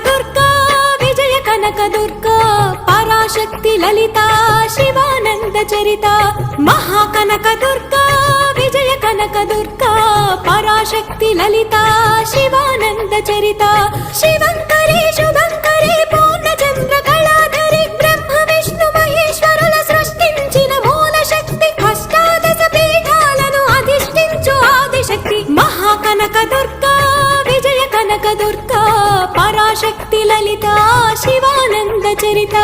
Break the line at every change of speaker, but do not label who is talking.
దుర్గా విజయ కనక దుర్గా పరాశక్తి లలిత శివానంద చరిత మహాకనక దుర్గా విజయ కనక దుర్గా పరాశక్తి లలిత శివానంద చరిత శివంకరి శుభంకరి పూర్ణచంద్ర కళాధరి బ్రహ్మ విష్ణు మహేశ్వరుల సృష్టించిన మూల శక్తి అష్టాదశ పీఠాలను అధిష్ఠించు ఆదిశక్తి మహాకనక దుర్గా విజయ కనక దుర్గా పరాశక్తి లలిత శివానంద చరిత